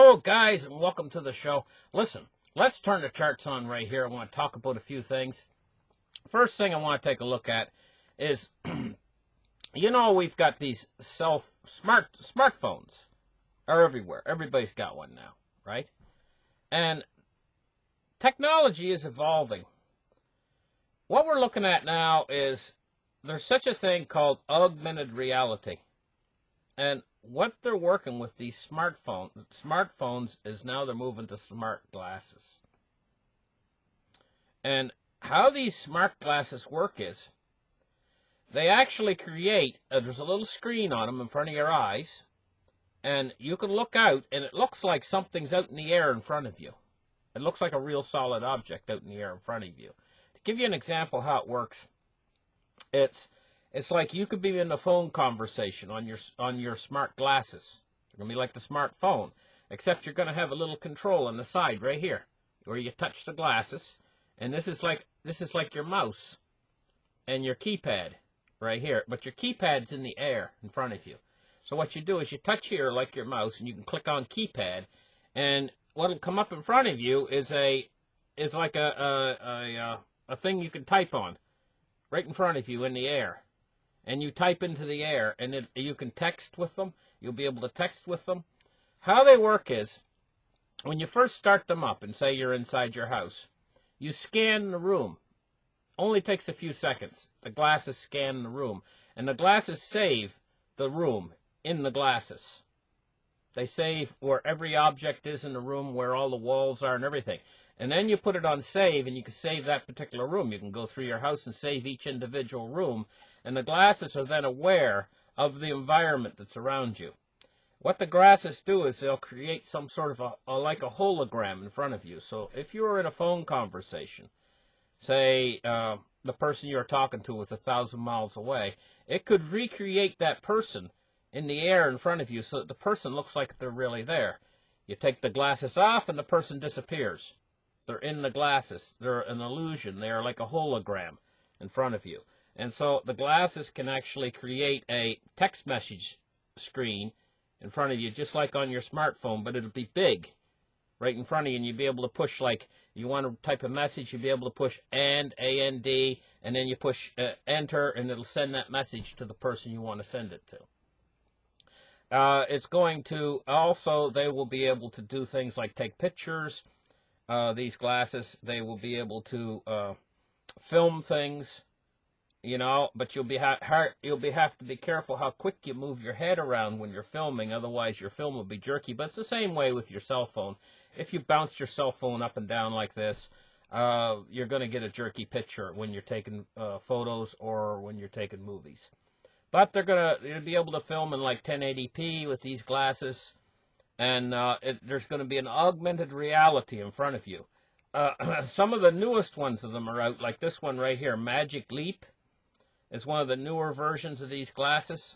Hello, guys, and welcome to the show. Listen, let's turn the charts on right here. I want to talk about a few things. First thing I want to take a look at is, we've got these smartphones are everywhere. Everybody's got one now, right? And technology is evolving. What we're looking at now is there's such a thing called augmented reality. And what they're working with these smartphones is now they're moving to smart glasses. And how these smart glasses work is they actually create, there's a little screen on them in front of your eyes, and you can look out, and it looks like something's out in the air in front of you. It looks like a real solid object out in the air in front of you. To give you an example how it works, it's like you could be in a phone conversation on your smart glasses. They're going to be like the smartphone, except you're going to have a little control on the side right here where you touch the glasses, and this is like your mouse and your keypad right here, but your keypad's in the air in front of you. So what you do is you touch here like your mouse, and you can click on keypad, and what'll come up in front of you is like a thing you can type on right in front of you in the air. And you type into the air, and you can text with them. You'll be able to text with them. How they work is, when you first start them up, and say you're inside your house, you scan the room. Only takes a few seconds. The glasses scan the room, and the glasses save the room in the glasses. They save where every object is in the room, where all the walls are and everything. And then you put it on save, and you can save that particular room. You can go through your house and save each individual room, and the glasses are then aware of the environment that's around you. What the glasses do is they'll create some sort of like a hologram in front of you. So if you were in a phone conversation, say the person you're talking to was 1,000 miles away, it could recreate that person in the air in front of you so that the person looks like they're really there. You take the glasses off, and the person disappears. They're in the glasses. They're an illusion. They're like a hologram in front of you. And so the glasses can actually create a text message screen in front of you, just like on your smartphone, but it'll be big right in front of you, and you'll be able to push, like, you want to type a message, you'll be able to push A-N-D, and then you push enter, and it'll send that message to the person you want to send it to. It's going to also, they will be able to do things like take pictures. These glasses, they will be able to film things, but you'll have to be careful how quick you move your head around when you're filming. Otherwise, your film will be jerky. But it's the same way with your cell phone. If you bounce your cell phone up and down like this, you're going to get a jerky picture when you're taking photos or when you're taking movies. But you'll be able to film in like 1080p with these glasses. And there's going to be an augmented reality in front of you. Some of the newest ones of them are out, like this one right here, Magic Leap, is one of the newer versions of these glasses.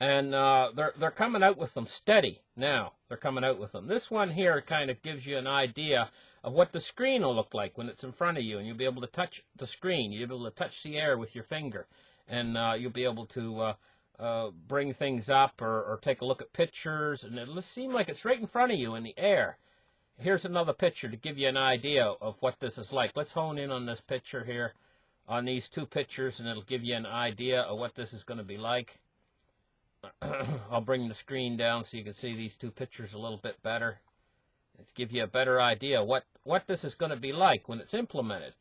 And they're coming out with them steady now. They're coming out with them. This one here kind of gives you an idea of what the screen will look like when it's in front of you, and you'll be able to touch the screen. You'll be able to touch the air with your finger, and you'll be able to bring things up or take a look at pictures, and it'll seem like it's right in front of you in the air. Here's another picture to give you an idea of what this is like. Let's hone in on this picture here, on these two pictures, and it'll give you an idea of what this is going to be like. I'll bring the screen down so you can see these two pictures a little bit better. Let's give you a better idea what this is going to be like when it's implemented.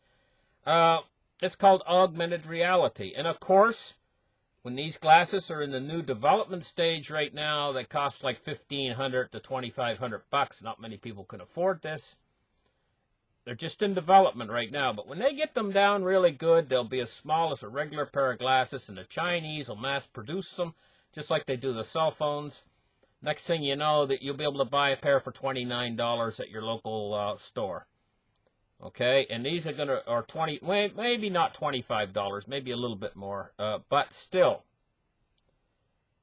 It's called augmented reality, and of course, when these glasses are in the new development stage right now, they cost like $1,500 to $2,500. Not many people can afford this. They're just in development right now. But when they get them down really good, they'll be as small as a regular pair of glasses, and the Chinese will mass produce them, just like they do the cell phones. Next thing you know, that you'll be able to buy a pair for $29 at your local store. Okay, and these are going to, or maybe not $25, maybe a little bit more, but still,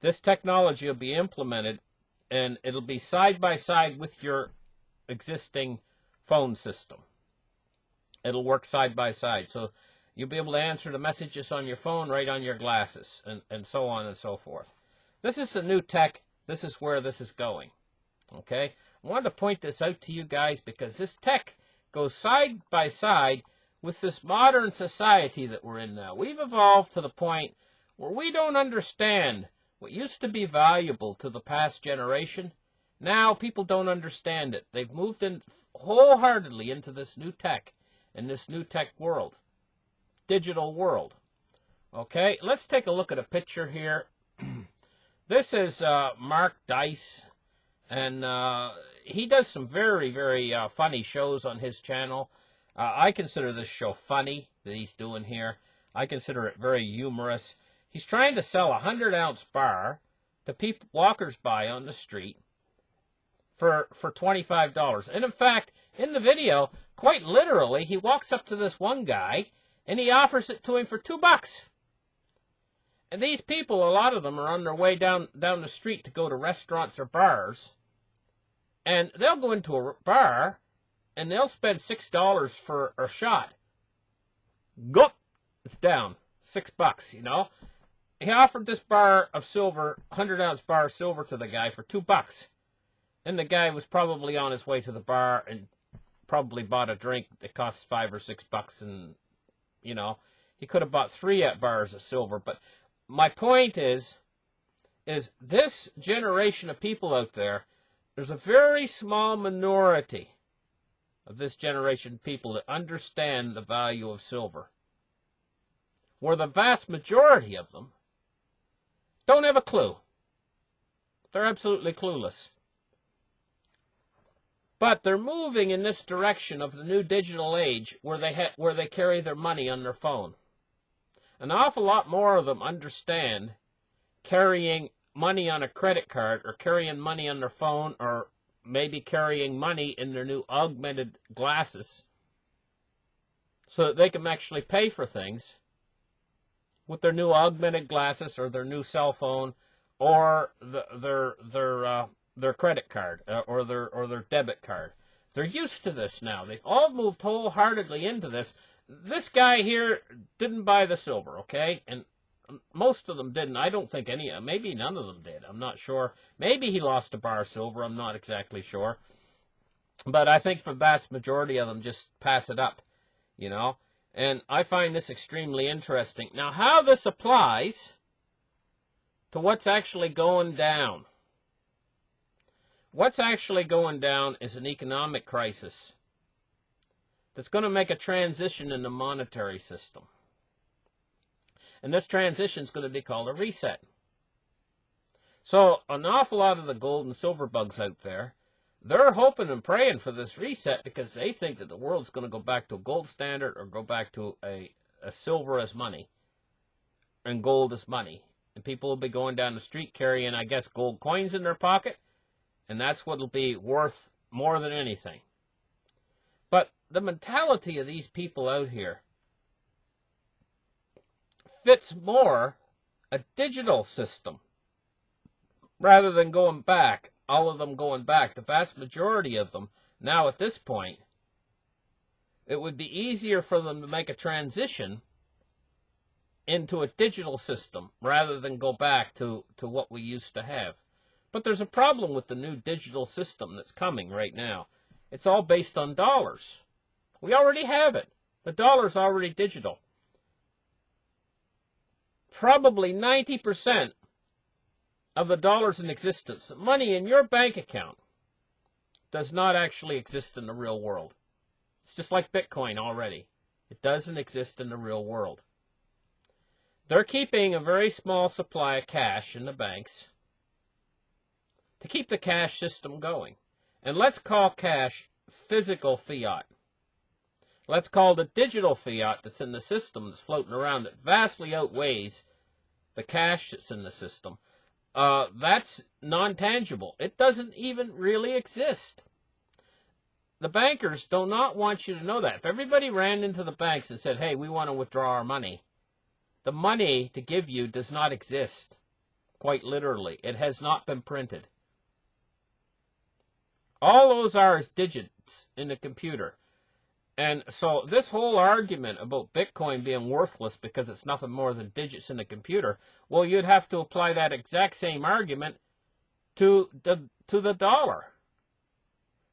this technology will be implemented, and it'll be side by side with your existing phone system. It'll work side by side, so you'll be able to answer the messages on your phone right on your glasses, and so on and so forth. This is the new tech. This is where this is going. Okay? I wanted to point this out to you guys because this tech goes side by side with this modern society that we're in now. We've evolved to the point where we don't understand what used to be valuable to the past generation. Now people don't understand it. They've moved in wholeheartedly into this new tech, in this new tech world, digital world. Okay, let's take a look at a picture here. This is Mark Dice, and he does some very, very funny shows on his channel. I consider this show funny that he's doing here. I consider it very humorous. He's trying to sell a 100-ounce bar to people, walkers by on the street for $25. And in fact, in the video, quite literally, he walks up to this one guy and he offers it to him for $2. And these people, a lot of them are on their way down the street to go to restaurants or bars. And they'll go into a bar and they'll spend $6 for a shot. Gulp! It's down. $6, you know. He offered this bar of silver, 100-ounce bar of silver to the guy for $2. And the guy was probably on his way to the bar and probably bought a drink that costs $5 or $6. And, you know, he could have bought 3 bars of silver. But my point is this generation of people out there, there's a very small minority of this generation of people that understand the value of silver, where the vast majority of them don't have a clue. They're absolutely clueless. But they're moving in this direction of the new digital age where they carry their money on their phone. An awful lot more of them understand carrying money on a credit card or carrying money on their phone or maybe carrying money in their new augmented glasses so that they can actually pay for things with their new augmented glasses or their new cell phone or their credit card or their debit card. They're used to this now. They've all moved wholeheartedly into this. This guy here didn't buy the silver, okay? And most of them didn't. I don't think any, maybe none of them did. I'm not sure. Maybe he lost a bar of silver. I'm not exactly sure. But I think the vast majority of them just pass it up, you know? And I find this extremely interesting. Now, how this applies to what's actually going down. What's actually going down is an economic crisis that's going to make a transition in the monetary system. And this transition is going to be called a reset. So an awful lot of the gold and silver bugs out there, they're hoping and praying for this reset because they think that the world's going to go back to a gold standard or go back to a silver as money and gold as money. And people will be going down the street carrying, I guess, gold coins in their pocket. And that's what will be worth more than anything. But the mentality of these people out here fits more a digital system rather than going back, all of them going back. The vast majority of them, now at this point, it would be easier for them to make a transition into a digital system rather than go back to what we used to have. But there's a problem with the new digital system that's coming right now. It's all based on dollars. We already have it. The dollar's already digital. Probably 90% of the dollars in existence, the money in your bank account, does not actually exist in the real world. It's just like Bitcoin already. It doesn't exist in the real world. They're keeping a very small supply of cash in the banks to keep the cash system going. And let's call cash physical fiat. Let's call the digital fiat that's in the system that's floating around that vastly outweighs the cash that's in the system. That's non-tangible. It doesn't even really exist. The bankers do not want you to know that. If everybody ran into the banks and said, hey, we want to withdraw our money, the money to give you does not exist. Quite literally. It has not been printed. All those are is digits in the computer. And so this whole argument about Bitcoin being worthless because it's nothing more than digits in the computer, well, you'd have to apply that exact same argument to the dollar.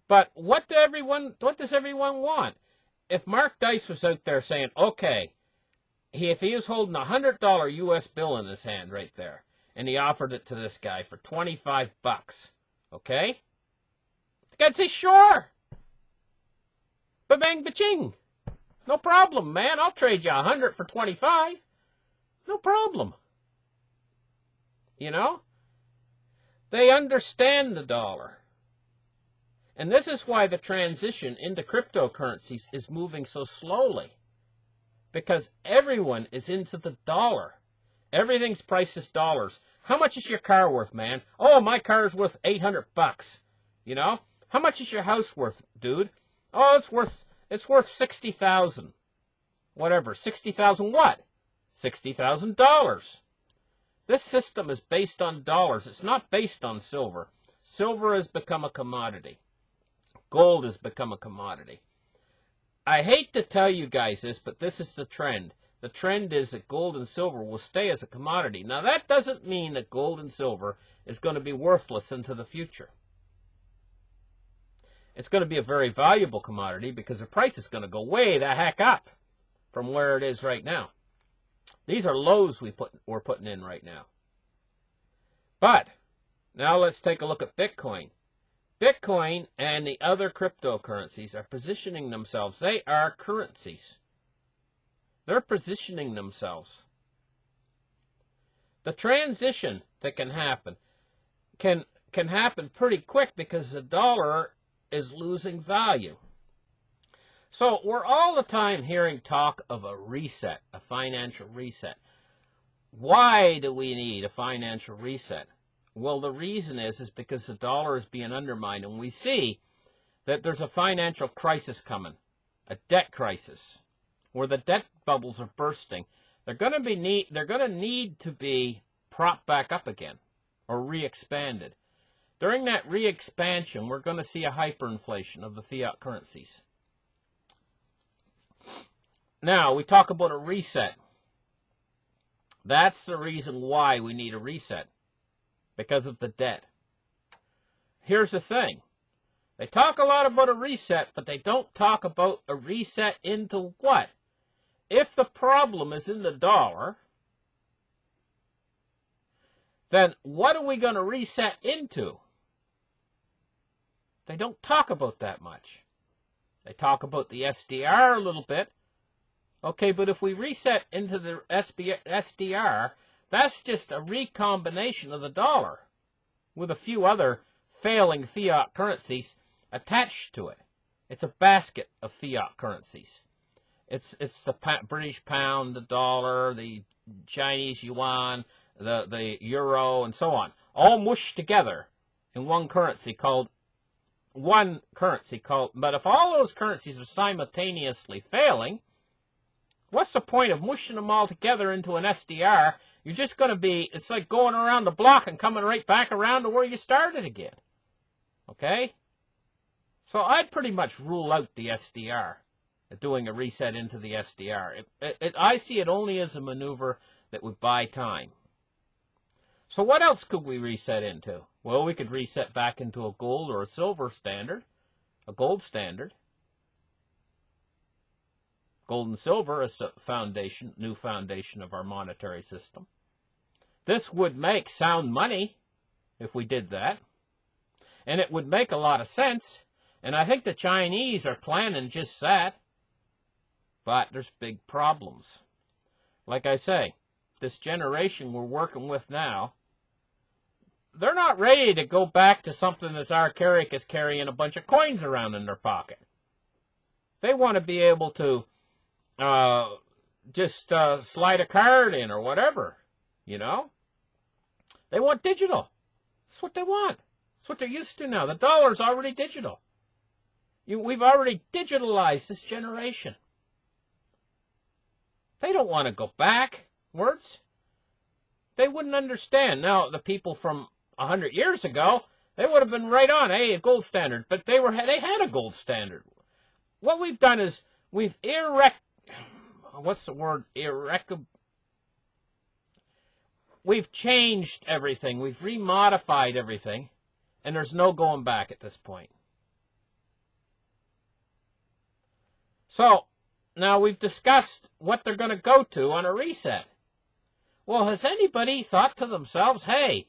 But what does everyone want? If Mark Dice was out there saying, okay, if he was holding a $100 US bill in his hand right there, and he offered it to this guy for 25 bucks, okay? The guy'd say, sure. Ba-bang, ba-ching. No problem, man. I'll trade you 100 for 25. No problem. You know? They understand the dollar. And this is why the transition into cryptocurrencies is moving so slowly. Because everyone is into the dollar. Everything's priced as dollars. How much is your car worth, man? Oh, my car's worth 800 bucks. You know? How much is your house worth, dude? Oh, it's worth 60,000. Whatever. 60,000 what? $60,000. This system is based on dollars. It's not based on silver. Silver has become a commodity. Gold has become a commodity. I hate to tell you guys this, but this is the trend. The trend is that gold and silver will stay as a commodity. Now, that doesn't mean that gold and silver is going to be worthless into the future. It's going to be a very valuable commodity because the price is going to go way the heck up from where it is right now. These are lows we're putting in right now. But now let's take a look at Bitcoin. Bitcoin and the other cryptocurrencies are positioning themselves. They are currencies. They're positioning themselves. The transition that can happen can happen pretty quick because the dollar is losing value. So we're all the time hearing talk of a reset, a financial reset. Why do we need a financial reset? Well, the reason is because the dollar is being undermined, and we see that there's a financial crisis coming, a debt crisis, where the debt bubbles are bursting. They're going to need to be propped back up again or re-expanded. During that re-expansion, we're going to see a hyperinflation of the fiat currencies. Now, we talk about a reset. That's the reason why we need a reset, because of the debt. Here's the thing. They talk a lot about a reset, but they don't talk about a reset into what? If the problem is in the dollar, then what are we going to reset into? They don't talk about that much. They talk about the SDR a little bit. Okay, but if we reset into the SDR, that's just a recombination of the dollar with a few other failing fiat currencies attached to it. It's a basket of fiat currencies. It's the British pound, the dollar, the Chinese yuan, the euro, and so on, all mushed together in one currency called. But if all those currencies are simultaneously failing, what's the point of mushing them all together into an SDR? You're just going to be, it's like going around the block and coming right back around to where you started again. Okay? So I'd pretty much rule out the SDR, doing a reset into the SDR. I see it only as a maneuver that would buy time. So what else could we reset into? Well, we could reset back into a gold or a silver standard, a gold standard. Gold and silver is a foundation, new foundation of our monetary system. This would make sound money if we did that. And it would make a lot of sense. And I think the Chinese are planning just that. But there's big problems. Like I say, this generation we're working with now, they're not ready to go back to something as archaic as carrying a bunch of coins around in their pocket. They want to be able to just slide a card in or whatever, you know. They want digital. That's what they want. That's what they're used to now. The dollar's already digital. We've already digitalized this generation. They don't want to go backwards. They wouldn't understand. Now, the people from 100 years ago, they would have been right on, hey, a gold standard. But they had a gold standard. What we've done is we've we've changed everything. We've remodified everything. And there's no going back at this point. So now we've discussed what they're going to go to on a reset. Well, has anybody thought to themselves, hey,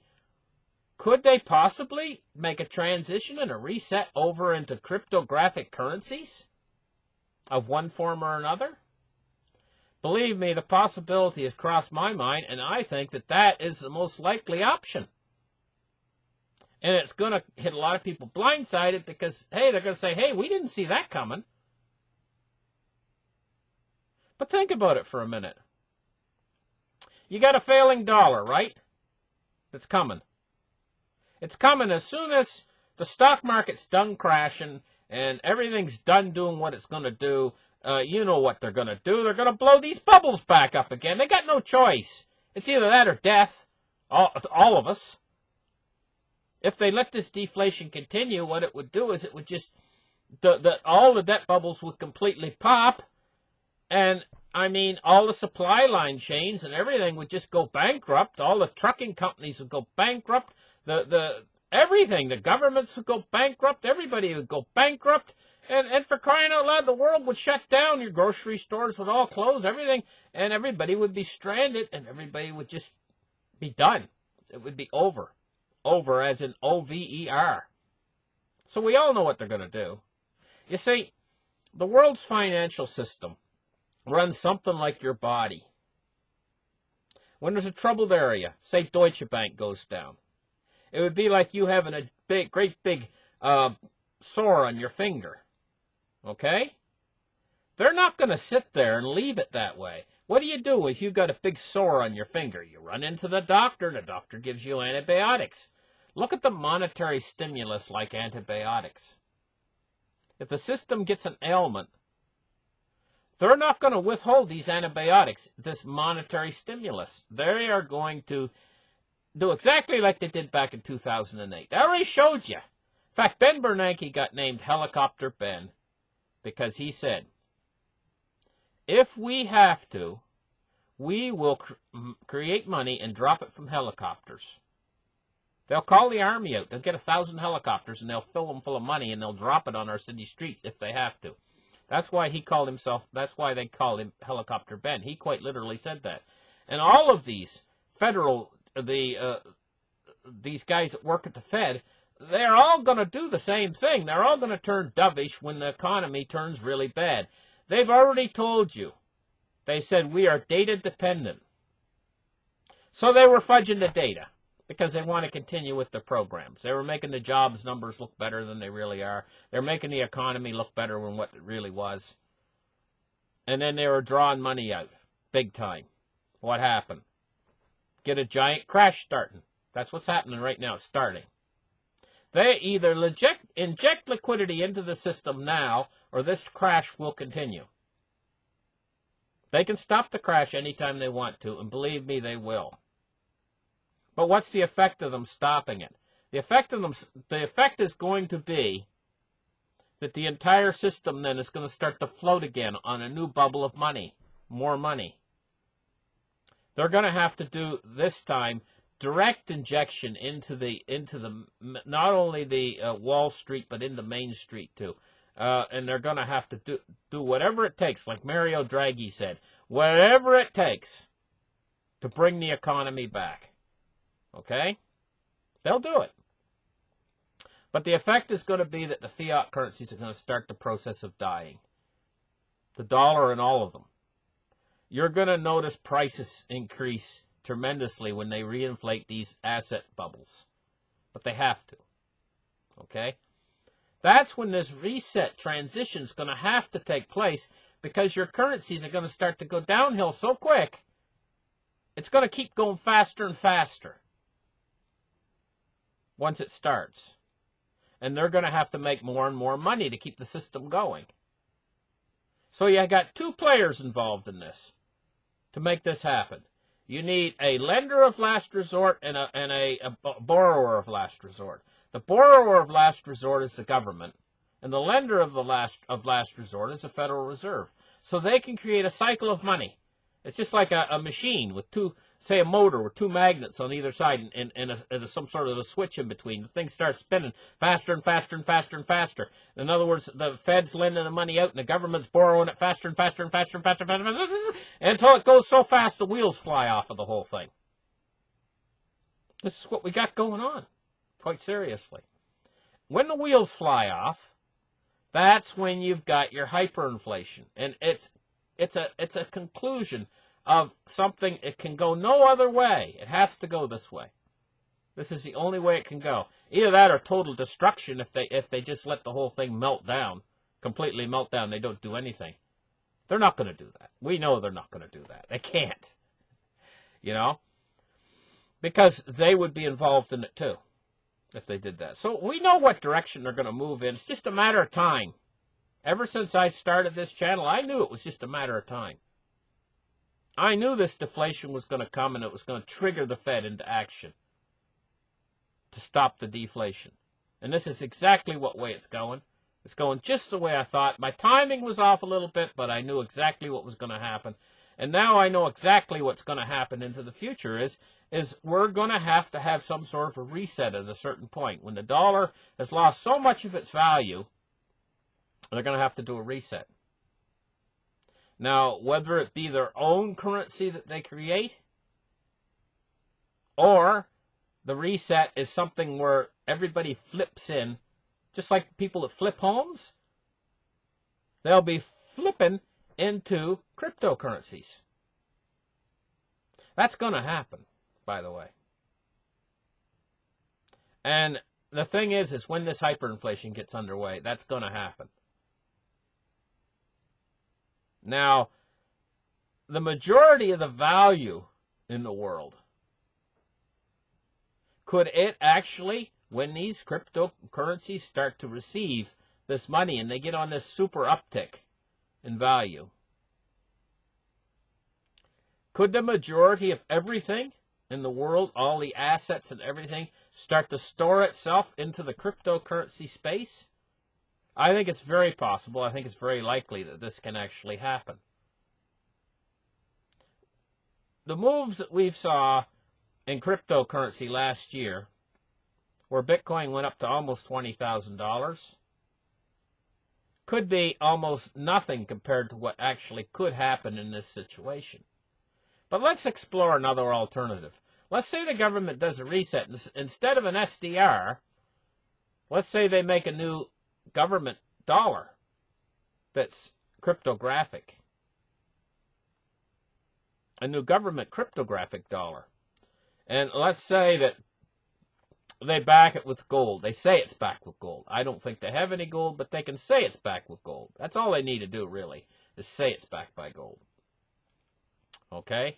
could they possibly make a transition and a reset over into cryptographic currencies of one form or another? Believe me, the possibility has crossed my mind, and I think that that is the most likely option. And it's going to hit a lot of people blindsided because, hey, they're going to say, hey, we didn't see that coming. But think about it for a minute. You got a failing dollar, right? That's coming. It's coming as soon as the stock market's done crashing and everything's done doing what it's going to do. You know what they're going to do. They're going to blow these bubbles back up again. They got no choice. It's either that or death, all of us. If they let this deflation continue, what it would do is it would just, all the debt bubbles would completely pop. And, I mean, all the supply line chains and everything would just go bankrupt. All the trucking companies would go bankrupt. Everything, the governments would go bankrupt. Everybody would go bankrupt. And for crying out loud, the world would shut down. Your grocery stores would all close, everything. And everybody would be stranded, and everybody would just be done. It would be over. Over as in O-V-E-R. So we all know what they're going to do. You see, the world's financial system runs something like your body. When there's a troubled area, say Deutsche Bank goes down, it would be like you having a great big sore on your finger. Okay? They're not going to sit there and leave it that way. What do you do if you've got a big sore on your finger? You run into the doctor gives you antibiotics. Look at the monetary stimulus like antibiotics. If the system gets an ailment, they're not going to withhold these antibiotics, this monetary stimulus. They are going to do exactly like they did back in 2008. I already showed you. In fact, Ben Bernanke got named Helicopter Ben because he said, if we have to, we will create money and drop it from helicopters. They'll call the army out. They'll get 1,000 helicopters and they'll fill them full of money and they'll drop it on our city streets if they have to. That's why he called himself, that's why they call him Helicopter Ben. He quite literally said that. And all of these federal, these guys that work at the Fed, they're all going to do the same thing. They're all going to turn dovish when the economy turns really bad. They've already told you. They said we are data dependent. So they were fudging the data because they want to continue with the programs. They were making the jobs numbers look better than they really are. They're making the economy look better than what it really was. And then they were drawing money out big time. What happened? Get a giant crash starting. That's what's happening right now, starting. They either inject liquidity into the system now, or this crash will continue. They can stop the crash anytime they want to, and believe me, they will. But what's the effect of them stopping it? The effect is going to be that the entire system then is going to start to float again on a new bubble of money, more money. They're going to have to do this time direct injection into the not only the Wall Street but into Main Street too, and they're going to have to do whatever it takes, like Mario Draghi said, whatever it takes to bring the economy back. Okay, they'll do it. But the effect is going to be that the fiat currencies are going to start the process of dying. The dollar and all of them. You're going to notice prices increase tremendously when they reinflate these asset bubbles. But they have to. Okay? That's when this reset transition is going to have to take place because your currencies are going to start to go downhill so quick, it's going to keep going faster and faster once it starts. And they're going to have to make more and more money to keep the system going. So you got two players involved in this to make this happen. You need a lender of last resort and a borrower of last resort. The borrower of last resort is the government, and the lender of last resort is the Federal Reserve. So they can create a cycle of money. It's just like a machine with two say, a motor with two magnets on either side and some sort of a switch in between. The thing starts spinning faster and faster and faster and faster. In other words, the Fed's lending the money out and the government's borrowing it faster and faster and faster and faster and faster, and faster until it goes so fast the wheels fly off of the whole thing. This is what we got going on, quite seriously. When the wheels fly off, that's when you've got your hyperinflation, and it's a conclusion of something. It can go no other way. It has to go this way. This is the only way it can go. Either that or total destruction if they just let the whole thing melt down, completely melt down. They don't do anything. They're not going to do that. We know they're not going to do that. They can't, because they would be involved in it too if they did that. So we know what direction they're going to move in. It's just a matter of time. Ever since I started this channel, I knew it was just a matter of time. I knew this deflation was going to come, and it was going to trigger the Fed into action to stop the deflation. And this is exactly what way it's going. It's going just the way I thought. My timing was off a little bit, but I knew exactly what was going to happen. And now I know exactly what's going to happen into the future is we're going to have some sort of a reset at a certain point. When the dollar has lost so much of its value, they're going to have to do a reset. Now, whether it be their own currency that they create, or the reset is something where everybody flips in, just like people that flip homes, they'll be flipping into cryptocurrencies. That's going to happen, by the way. And the thing is when this hyperinflation gets underway, that's going to happen. Now, the majority of the value in the world, could it actually, when these cryptocurrencies start to receive this money and they get on this super uptick in value, could the majority of everything in the world, all the assets and everything, start to store itself into the cryptocurrency space? I think it's very possible. I think it's very likely that this can actually happen. The moves that we saw in cryptocurrency last year, where Bitcoin went up to almost $20,000, could be almost nothing compared to what actually could happen in this situation. But let's explore another alternative. Let's say the government does a reset. Instead of an SDR, let's say they make a new government dollar that's cryptographic. A new government cryptographic dollar. And let's say that they back it with gold. They say it's backed with gold. I don't think they have any gold, but they can say it's backed with gold. That's all they need to do, really, is say it's backed by gold. Okay?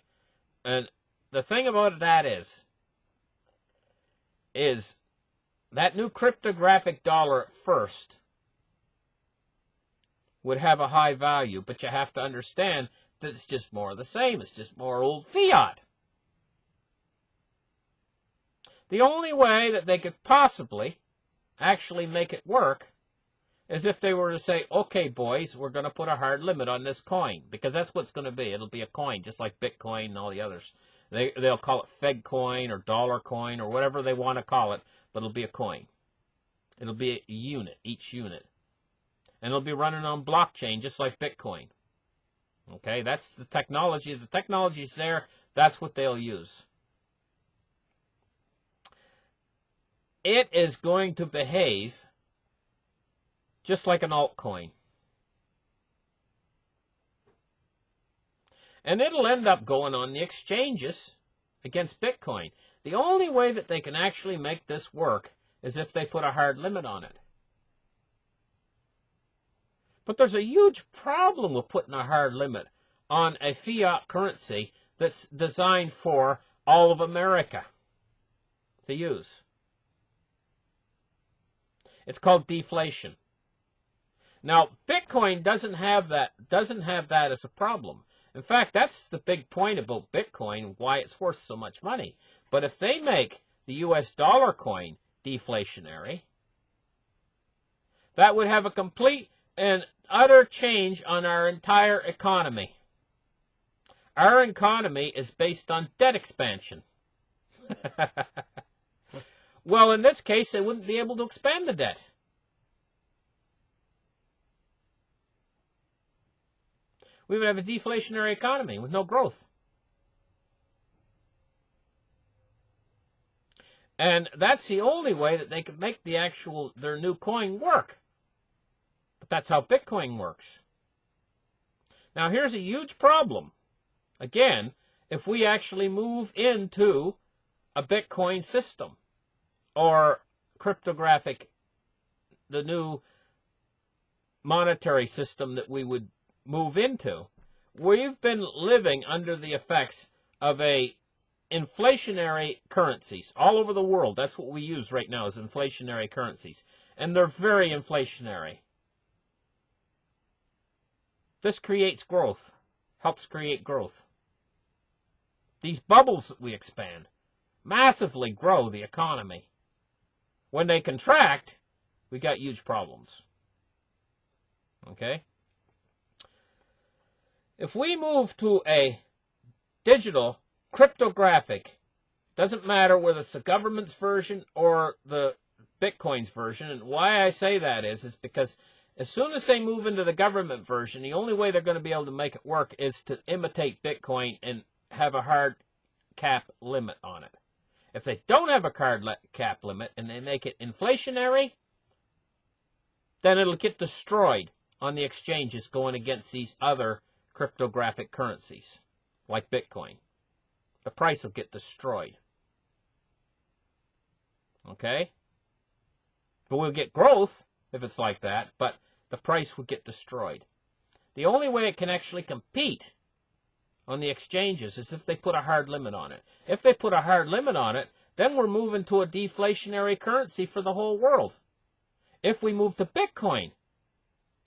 And the thing about that is that new cryptographic dollar at first would have a high value, but you have to understand that it's just more of the same. It's just more old fiat. The only way that they could possibly actually make it work is if they were to say, okay, boys, we're going to put a hard limit on this coin, because that's what it's going to be. It'll be a coin, just like Bitcoin and all the others. They'll call it Fed coin or dollar coin or whatever they want to call it, but it'll be a coin. It'll be a unit, each unit. And it'll be running on blockchain, just like Bitcoin. Okay, that's the technology. The technology's there. That's what they'll use. It is going to behave just like an altcoin. And it'll end up going on the exchanges against Bitcoin. The only way that they can actually make this work is if they put a hard limit on it. But there's a huge problem with putting a hard limit on a fiat currency that's designed for all of America to use. It's called deflation. Now, Bitcoin doesn't have that as a problem. In fact, that's the big point about Bitcoin, why it's worth so much money. But if they make the US dollar coin deflationary, that would have a complete and utter change on our entire economy. Our economy is based on debt expansion. Well, in this case, they wouldn't be able to expand the debt. We would have a deflationary economy with no growth. And that's the only way that they could make their new coin work. But that's how Bitcoin works. Now, here's a huge problem. Again, if we actually move into a Bitcoin system or cryptographic, the new monetary system that we would move into, we've been living under the effects of a inflationary currencies all over the world. That's what we use right now, is inflationary currencies. And they're very inflationary. This creates growth, helps create growth. These bubbles that we expand massively grow the economy. When they contract, we got huge problems. Okay? If we move to a digital cryptographic, doesn't matter whether it's the government's version or the Bitcoin's version, and why I say that is because as soon as they move into the government version, the only way they're going to be able to make it work is to imitate Bitcoin and have a hard cap limit on it. If they don't have a hard cap limit and they make it inflationary, then it'll get destroyed on the exchanges going against these other cryptographic currencies, like Bitcoin. The price will get destroyed. Okay? But we'll get growth if it's like that, but the price will get destroyed. The only way it can actually compete on the exchanges is if they put a hard limit on it. If they put a hard limit on it, then we're moving to a deflationary currency for the whole world. If we move to Bitcoin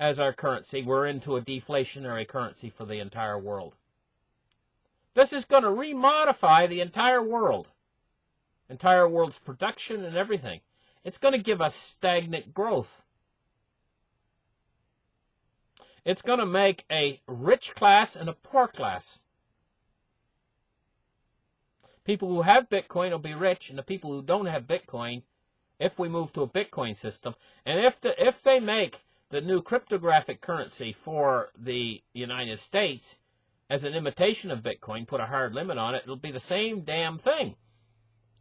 as our currency, we're into a deflationary currency for the entire world. This is going to remodify the entire world's production and everything. It's going to give us stagnant growth. It's going to make a rich class and a poor class. People who have Bitcoin will be rich, and the people who don't have Bitcoin, if we move to a Bitcoin system, and if they make the new cryptographic currency for the United States as an imitation of Bitcoin, put a hard limit on it, it'll be the same damn thing.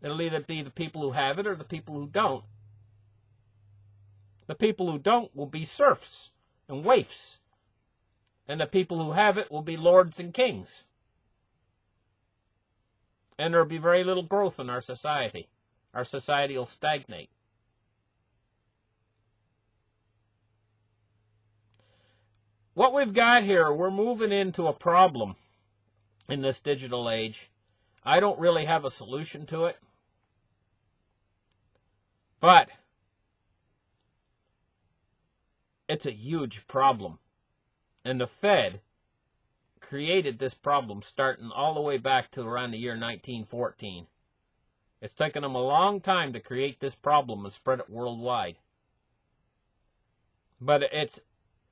It'll either be the people who have it or the people who don't. The people who don't will be serfs and waifs, and the people who have it will be lords and kings. And there will be very little growth in our society. Our society will stagnate. What we've got here, we're moving into a problem in this digital age. I don't really have a solution to it. But it's a huge problem. And the Fed created this problem starting all the way back to around the year 1914. It's taken them a long time to create this problem and spread it worldwide. But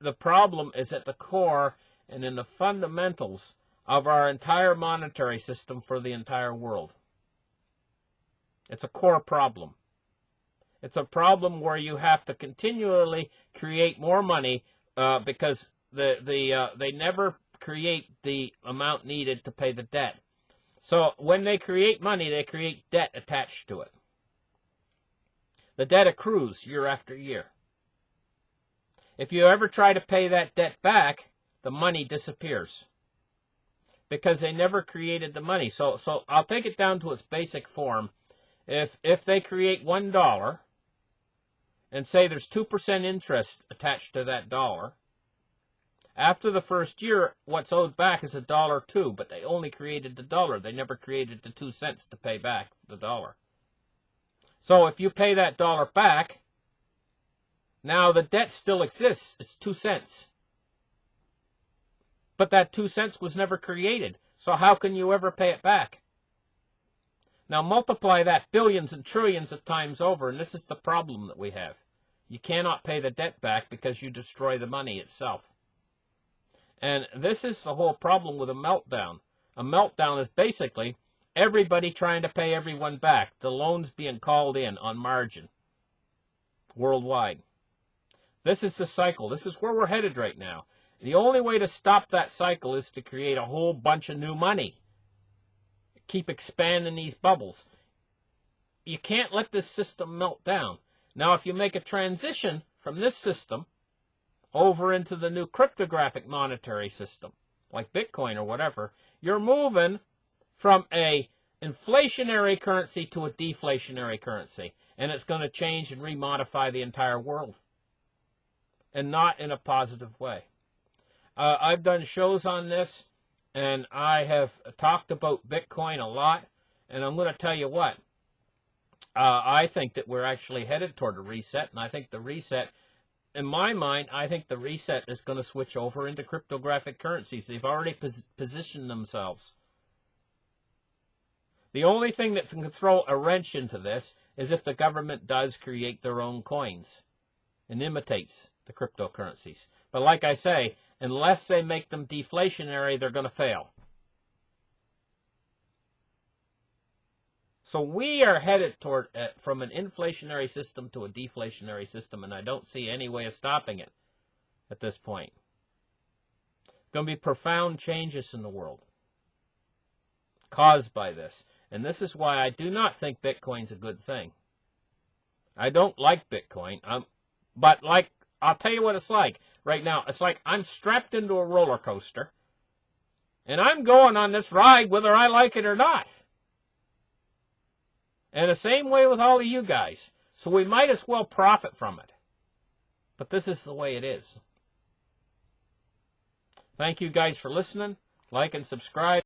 the problem is at the core and in the fundamentals of our entire monetary system for the entire world. It's a core problem. It's a problem where you have to continually create more money because they never create the amount needed to pay the debt. So when they create money, they create debt attached to it. The debt accrues year after year. If you ever try to pay that debt back, the money disappears because they never created the money. So I'll take it down to its basic form. If they create $1 and say there's 2% interest attached to that dollar, after the first year, what's owed back is $1.02, but they only created the dollar. They never created the 2 cents to pay back the dollar. So if you pay that dollar back, now the debt still exists. It's 2 cents. But that 2 cents was never created. So how can you ever pay it back? Now multiply that billions and trillions of times over, and this is the problem that we have. You cannot pay the debt back because you destroy the money itself. And this is the whole problem with a meltdown. A meltdown is basically everybody trying to pay everyone back. The loans being called in on margin worldwide. This is the cycle. This is where we're headed right now. The only way to stop that cycle is to create a whole bunch of new money. Keep expanding these bubbles. You can't let this system melt down. Now, if you make a transition from this system over into the new cryptographic monetary system, like Bitcoin or whatever, you're moving from a inflationary currency to a deflationary currency. And it's going to change and remodify the entire world. And not in a positive way. I've done shows on this, and I have talked about Bitcoin a lot, and I'm going to tell you what. I think that we're actually headed toward a reset, and I think the reset, in my mind, I think the reset is going to switch over into cryptographic currencies. They've already positioned themselves. The only thing that can throw a wrench into this is if the government does create their own coins and imitates the cryptocurrencies. But like I say, unless they make them deflationary, they're going to fail. So we are headed toward from an inflationary system to a deflationary system, and I don't see any way of stopping it at this point. There's going to be profound changes in the world caused by this. And this is why I do not think Bitcoin's a good thing. I don't like Bitcoin, but like, I'll tell you what it's like right now. It's like I'm strapped into a roller coaster, and I'm going on this ride whether I like it or not. And the same way with all of you guys. So we might as well profit from it. But this is the way it is. Thank you guys for listening. Like and subscribe.